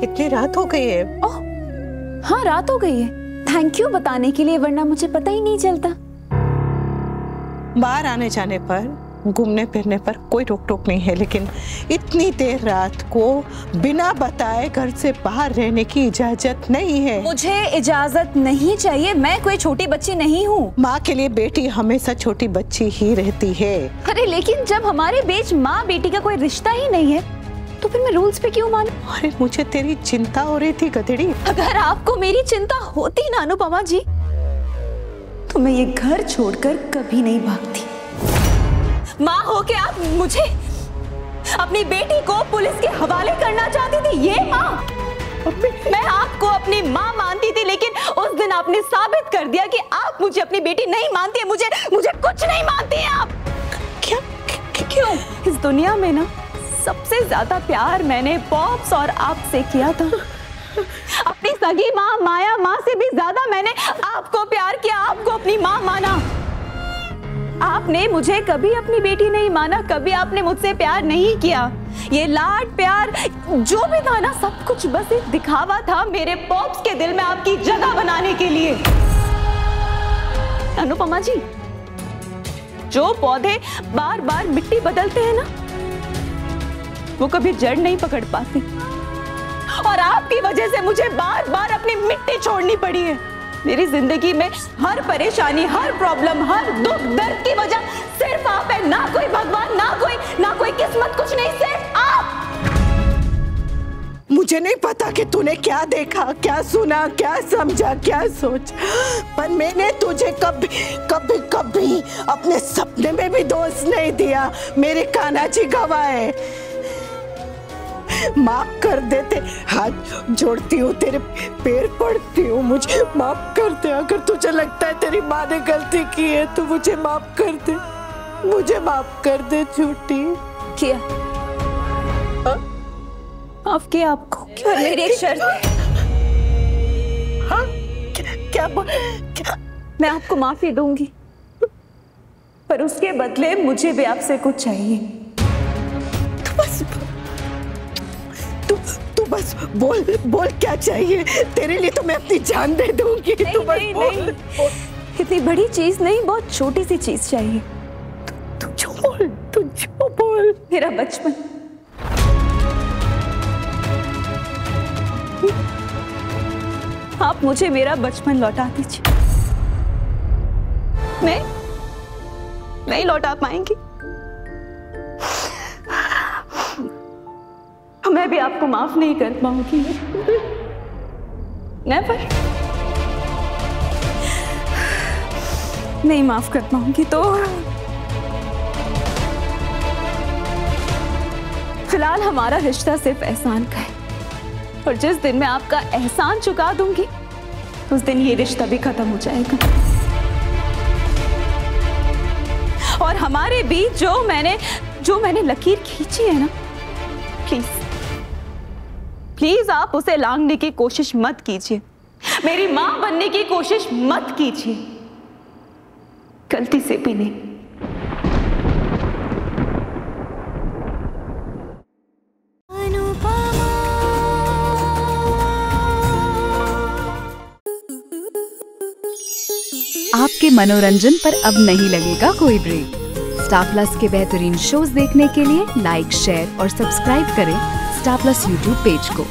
इतनी रात हो गई है। ओह हाँ, रात हो गई है। थैंक यू बताने के लिए, वरना मुझे पता ही नहीं चलता। बाहर आने जाने पर, घूमने फिरने पर कोई रोक टोक नहीं है, लेकिन इतनी देर रात को बिना बताए घर से बाहर रहने की इजाजत नहीं है। मुझे इजाजत नहीं चाहिए, मैं कोई छोटी बच्ची नहीं हूँ। माँ के लिए बेटी हमेशा छोटी बच्ची ही रहती है। अरे लेकिन जब हमारे बीच माँ बेटी का कोई रिश्ता ही नहीं है, तो फिर मैं रूल्स पे क्यों मानूं? अरे मुझे तेरी चिंता हो रही थी गधेड़ी। अगर आपको मेरी चिंता होती ना अनुपमा जी, तो मैं ये घर छोड़कर कभी नहीं भागती। माँ हो के आप मुझे, अपनी बेटी को पुलिस के हवाले करना चाहती थी। ये माँ, मैं आपको अपनी माँ मानती थी, लेकिन उस दिन आपने साबित कर दिया कि आप मुझे अपनी बेटी नहीं मानती है। मुझे कुछ नहीं मानती हैं आप। क्या? क्यों? इस दुनिया में ना सबसे ज्यादा प्यार मैंने पॉप्स और आपसे किया था। अपनी सगी माँ माया माँ से भी ज्यादा मैंने आपको प्यार किया, आपको अपनी माँ माना। आपने मुझे कभी अपनी बेटी नहीं माना, कभी आपने मुझसे प्यार नहीं किया। ये लाड प्यार जो भी था ना, सब कुछ बस एक दिखावा था मेरे पॉप्स के दिल में आपकी जगह बनाने के लिए। अनुपमा जी, जो पौधे बार बार मिट्टी बदलते हैं ना, वो कभी जड़ नहीं पकड़ पाते, और आपकी वजह से मुझे बार बार अपनी मिट्टी छोड़नी पड़ी है। मेरी जिंदगी में हर परेशानी, हर प्रॉब्लम, हर दुख दर्द की वजह सिर्फ आप है। ना कोई भगवान, ना कोई किस्मत, कुछ नहीं, सिर्फ आप। मुझे नहीं पता कि तूने क्या देखा, क्या सुना, क्या समझा, क्या सोचा, पर मैंने तुझे कभी कभी कभी अपने सपने में भी दोष नहीं दिया। मेरे कान्हा जी गवाह है। माफ कर देते, हाथ जोड़ती हूँ, तेरे पैर पड़ती हूँ, मुझे माफ कर दे। अगर तुझे लगता है तेरी माँ ने गलती की है तो मुझे माफ कर दे, मुझे माफ कर दे। झूठी किया, माफ किया आपको। क्या मेरी एक शर्त है? हाँ? क्या? मैं आपको माफी दूंगी, पर उसके बदले मुझे भी आपसे कुछ चाहिए। तू बस बोल क्या चाहिए। तेरे लिए तो मैं अपनी जान दे दूंगी। तू बस बोल। इतनी बड़ी चीज नहीं, बहुत छोटी सी चीज चाहिए। तू जो बोल। मेरा बचपन। आप मुझे मेरा बचपन लौटा दीजिए। नहीं लौटा पाएंगी, मैं भी आपको माफ नहीं कर पाऊंगी। नेवर, नहीं माफ कर पाऊंगी। तो फिलहाल हमारा रिश्ता सिर्फ एहसान का है, और जिस दिन मैं आपका एहसान चुका दूंगी, उस दिन ये रिश्ता भी खत्म हो जाएगा। और हमारे बीच जो मैंने लकीर खींची है ना, प्लीज आप उसे लांघने की कोशिश मत कीजिए। मेरी मां बनने की कोशिश मत कीजिए, गलती से भी नहीं। आपके मनोरंजन पर अब नहीं लगेगा कोई ब्रेक। स्टार प्लस के बेहतरीन शोज देखने के लिए लाइक, शेयर और सब्सक्राइब करें स्टार प्लस यूट्यूब पेज को।